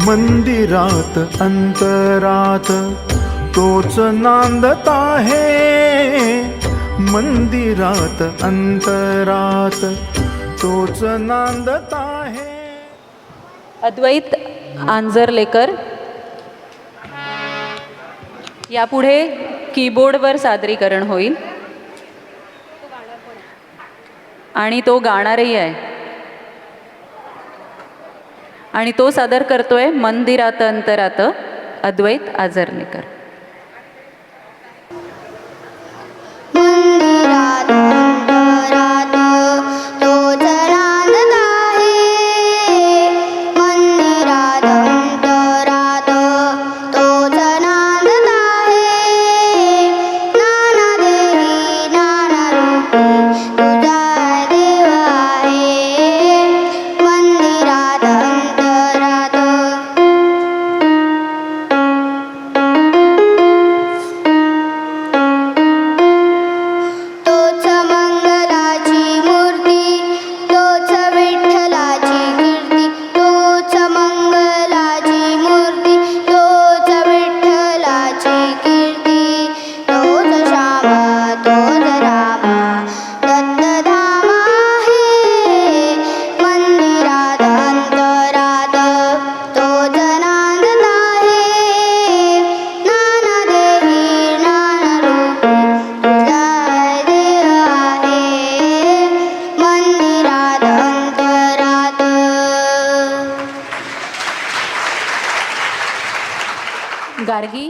मंदिरात अंतरात तोच नांदत आहे, मंदिरात अंतरात तोच नांदत आहे. अद्वैत आंजरलेकर यापुढे कीबोर्डवर सादरीकरण होईल आणि तो गाणारही आहे आणि तो सादर करतोय मंदिरात अंतरात अद्वैत आंजरलेकर. मंदिरात अंतरात तोच नांदत आहे, मंदिरात अंतरात तोच नांदत आहे. नाना देही नाना रूपी तुझा देव आहे, मंदिरात अंतरात. तोच मंगलाची मूर्ती, तोच विठ्ठलाची कीर्ती, तोच मंगलाची मूर्ती, तोच विठ्ठलाची कीर्ती. तोच श्यामा तोच रामा दत्तधाम आहे, मंदिरात अंतरात तोच नांदत आहे. नाना देही नाना रूपी तुझा देव आहे, मंदिरात अंतरात. गार्गी